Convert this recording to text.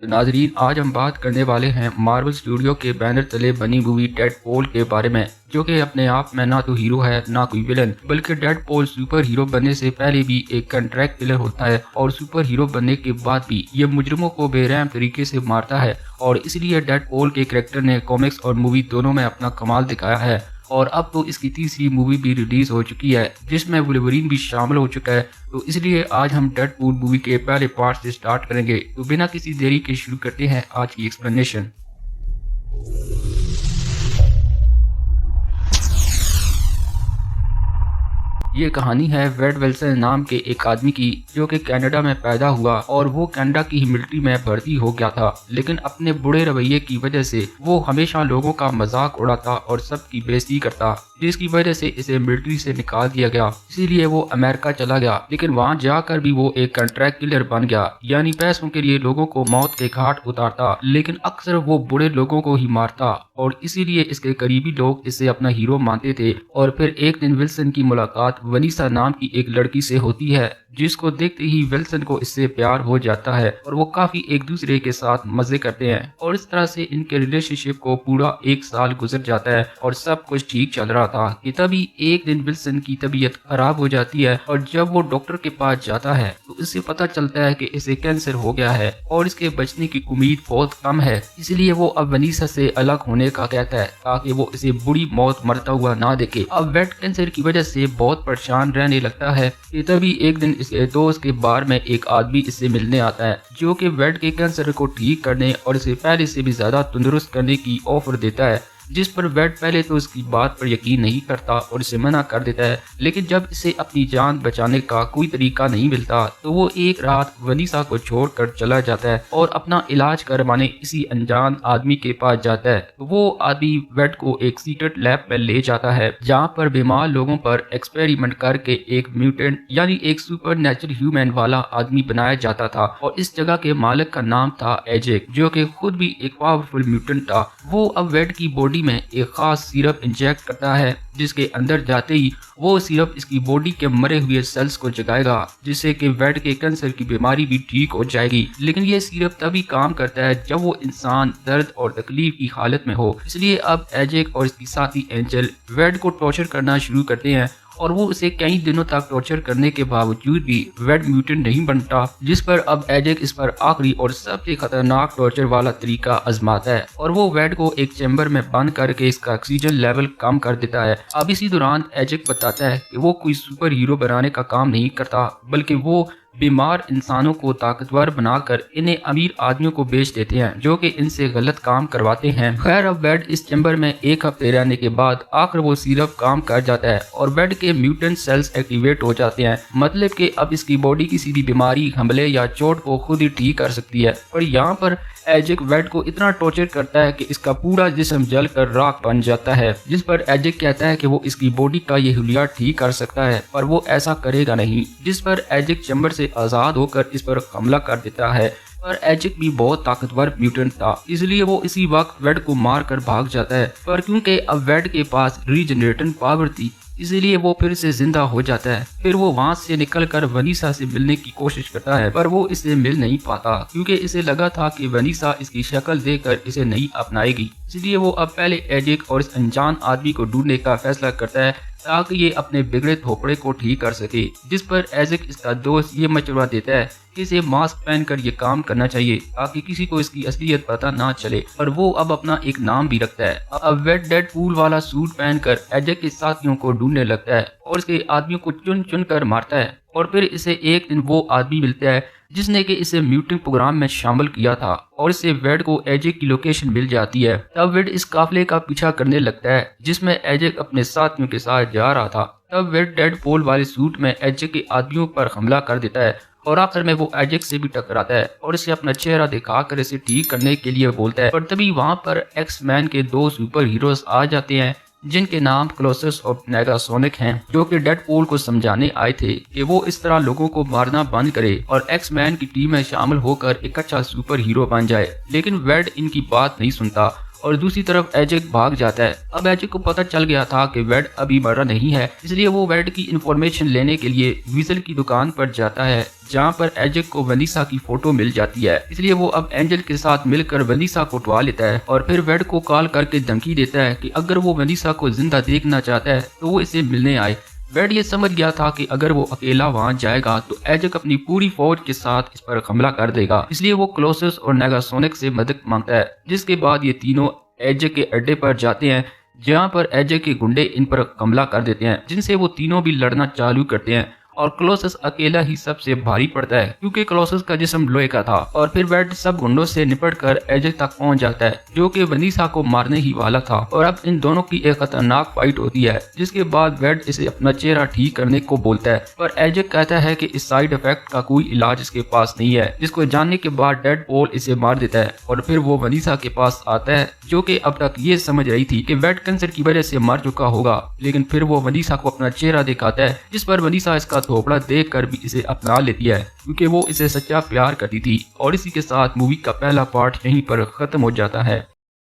तो नाजरीन, आज हम बात करने वाले हैं मार्वल स्टूडियो के बैनर तले बनी मूवी डेडपूल के बारे में, जो कि अपने आप में ना तो हीरो है ना कोई विलन, बल्कि डेडपूल सुपर हीरो बनने से पहले भी एक कॉन्ट्रैक्ट किलर होता है और सुपर हीरो बनने के बाद भी ये मुजरिमों को बेरहम तरीके से मारता है। और इसलिए डेडपूल के कैरेक्टर ने कॉमिक्स और मूवी दोनों में अपना कमाल दिखाया है। और अब तो इसकी तीसरी मूवी भी रिलीज हो चुकी है, जिसमें वुल्वरीन भी शामिल हो चुका है। तो इसलिए आज हम डेडपूल मूवी के पहले पार्ट से स्टार्ट करेंगे। तो बिना किसी देरी के शुरू करते हैं आज की एक्सप्लेनेशन। ये कहानी है वेड विल्सन नाम के एक आदमी की, जो कि कनाडा में पैदा हुआ और वो कनाडा की मिलिट्री में भर्ती हो गया था। लेकिन अपने बुरे रवैये की वजह से वो हमेशा लोगों का मजाक उड़ाता और सबकी बेइज्जती करता, जिसकी वजह से इसे मिलिट्री से निकाल दिया गया। इसीलिए वो अमेरिका चला गया, लेकिन वहाँ जाकर भी वो एक कॉन्ट्रैक्ट किलर बन गया, यानी पैसों के लिए लोगों को मौत के घाट उतारता, लेकिन अक्सर वो बुरे लोगों को ही मारता। और इसीलिए इसके करीबी लोग इसे अपना हीरो मानते थे। और फिर एक दिन विल्सन की मुलाकात वनीसा नाम की एक लड़की से होती है, जिसको देखते ही विल्सन को इससे प्यार हो जाता है और वो काफी एक दूसरे के साथ मजे करते हैं। और इस तरह से इनके रिलेशनशिप को पूरा 1 साल गुजर जाता है और सब कुछ ठीक चल रहा था कि तभी एक दिन विल्सन की तबीयत खराब हो जाती है। और जब वो डॉक्टर के पास जाता है तो इससे पता चलता है कि इसे कैंसर हो गया है और इसके बचने की उम्मीद बहुत कम है। इसलिए वो अब वनीसा से अलग होने का कहता है, ताकि वो इसे बुरी मौत मरता हुआ ना देखे। अब वेड कैंसर की वजह से बहुत परेशान रहने लगता है कि तभी एक दिन इसके दोस्त के बार में एक आदमी इससे मिलने आता है, जो कि वेड के कैंसर को ठीक करने और इसे पहले से भी ज्यादा तंदुरुस्त करने की ऑफर देता है। जिस पर वेड पहले तो इसकी बात पर यकीन नहीं करता और इसे मना कर देता है। लेकिन जब इसे अपनी जान बचाने का कोई तरीका नहीं मिलता तो वो एक रात वनीसा को छोड़कर चला जाता है और अपना इलाज करवाने इसी अनजान आदमी के पास जाता है। तो वो आदमी वेड को एक सीक्रेट लैब में ले जाता है, जहाँ पर बीमार लोगों पर एक्सपेरिमेंट करके एक म्यूटेंट यानी एक सुपर नेचुरल ह्यूमन वाला आदमी बनाया जाता था। और इस जगह के मालिक का नाम था एजेक, जो कि खुद भी एक पावरफुल म्यूटेंट था। वो अब वेड की बॉडी में एक खास सिरप इंजेक्ट करता है, जिसके अंदर जाते ही वो सिरप इसकी बॉडी के मरे हुए सेल्स को जगाएगा, जिससे कि वेड के कैंसर की बीमारी भी ठीक हो जाएगी। लेकिन ये सिरप तभी काम करता है जब वो इंसान दर्द और तकलीफ की हालत में हो। इसलिए अब एजेक और इसकी साथी एंजल वेड को टॉर्चर करना शुरू करते हैं और वो उसे कई दिनों तक टॉर्चर करने के बावजूद भी वेड म्यूटेंट नहीं बनता। जिस पर अब एजेक इस पर आखिरी और सबसे खतरनाक टॉर्चर वाला तरीका आजमाता है और वो वेड को एक चैम्बर में बंद करके इसका ऑक्सीजन लेवल कम कर देता है। अब इसी दौरान एजेक बताता है कि वो कोई सुपर हीरो बनाने का काम नहीं करता, बल्कि वो बीमार इंसानों को ताकतवर बनाकर इन्हें अमीर आदमियों को बेच देते हैं, जो कि इनसे गलत काम करवाते हैं। खैर, अब वेड इस चैम्बर में 1 हफ्ते रहने के बाद आखिर वो सिरप काम कर जाता है और वेड के म्यूटेंट सेल्स एक्टिवेट हो जाते हैं। मतलब कि अब इसकी बॉडी किसी भी बीमारी, हमले या चोट को खुद ही ठीक कर सकती है। और यहाँ पर एजेक वेड को इतना टॉर्चर करता है कि इसका पूरा जिस्म जलकर राख बन जाता है। जिस पर एजेक कहता है कि वो इसकी बॉडी का ये हुलिया ठीक कर सकता है, पर वो ऐसा करेगा नहीं। जिस पर एजेक चैम्बर से आजाद होकर इस पर हमला कर देता है। पर एजेक भी बहुत ताकतवर म्यूटेंट था, इसलिए वो इसी वक्त वेड को मार कर भाग जाता है। पर क्योंकि अब वेड के पास रीजनरेशन पावर थी, इसलिए वो फिर से जिंदा हो जाता है। फिर वो वहां से निकलकर वनीसा से मिलने की कोशिश करता है, पर वो इससे मिल नहीं पाता, क्योंकि इसे लगा था कि वनीसा इसकी शक्ल देखकर इसे नहीं अपनाएगी। इसलिए वो अब पहले एजेक और इस अनजान आदमी को ढूंढने का फैसला करता है, ताकि ये अपने बिगड़े थोपड़े को ठीक कर सके। जिस पर एजेक इसका दोस्त ये मशवरा देता है कि इसे मास्क पहनकर ये काम करना चाहिए, ताकि किसी को इसकी असलियत पता ना चले। और वो अब अपना एक नाम भी रखता है। अब वेड डेडपूल वाला सूट पहनकर एजेक के साथियों को ढूंढने लगता है और इसके आदमियों को चुन चुन कर मारता है। और फिर इसे एक दिन वो आदमी मिलता है जिसने कि इसे म्यूटिंग प्रोग्राम में शामिल किया था और इससे वेड को एजेक की लोकेशन मिल जाती है। तब वेड इस काफिले का पीछा करने लगता है जिसमें एजेक अपने साथियों के साथ जा रहा था। तब वेड डेडपूल वाले सूट में एजेक के आदमियों पर हमला कर देता है और आखिर में वो एजेक से भी टकराता है और इसे अपना चेहरा दिखाकर इसे ठीक करने के लिए बोलता है। पर तभी वहाँ पर एक्स मैन के 2 सुपर हीरोज आ जाते हैं, जिनके नाम क्लोसस और नेगासोनिक हैं, जो कि डेडपूल को समझाने आए थे कि वो इस तरह लोगों को मारना बंद करे और एक्स मैन की टीम में शामिल होकर एक अच्छा सुपर हीरो बन जाए। लेकिन वेड इनकी बात नहीं सुनता और दूसरी तरफ एजेक भाग जाता है। अब एजेक को पता चल गया था कि वेड अभी मरा नहीं है, इसलिए वो वेड की इंफॉर्मेशन लेने के लिए वीजल की दुकान पर जाता है, जहाँ पर एजेक को वनीसा की फोटो मिल जाती है। इसलिए वो अब एंजल के साथ मिलकर वनीसा को उठवा लेता है और फिर वेड को कॉल करके धमकी देता है कि अगर वो वनीसा को जिंदा देखना चाहता है तो वो इसे मिलने आए। वेड ये समझ गया था कि अगर वो अकेला वहां जाएगा तो एजेक अपनी पूरी फौज के साथ इस पर हमला कर देगा, इसलिए वो क्लोसस और नेगासोनिक से मदद मांगता है। जिसके बाद ये तीनों एजेक के अड्डे पर जाते हैं, जहां पर एजेक के गुंडे इन पर हमला कर देते हैं, जिनसे वो तीनों भी लड़ना चालू करते हैं और क्लोसस अकेला ही सबसे भारी पड़ता है क्योंकि क्लोसस का जिस्म लोहे का था। और फिर वेड सब गुंडों से निपट कर एजेक तक पहुंच जाता है, जो कि वनीसा को मारने ही वाला था। और अब इन दोनों की एक खतरनाक फाइट होती है, जिसके बाद वेड इसे अपना चेहरा ठीक करने को बोलता है, पर एजेक कहता है कि इस साइड इफेक्ट का कोई इलाज इसके पास नहीं है, जिसको जानने के बाद डेडपूल इसे मार देता है। और फिर वो वनीसा के पास आता है, जो कि अब तक ये समझ रही थी कि वेड कैंसर की वजह से मर चुका होगा, लेकिन फिर वो वनीसा को अपना चेहरा दिखाता है, जिस पर वनीसा इसका थोपड़ा देख कर भी इसे अपना लेती है क्योंकि वो इसे सच्चा प्यार करती थी। और इसी के साथ मूवी का पहला पार्ट यहीं पर खत्म हो जाता है।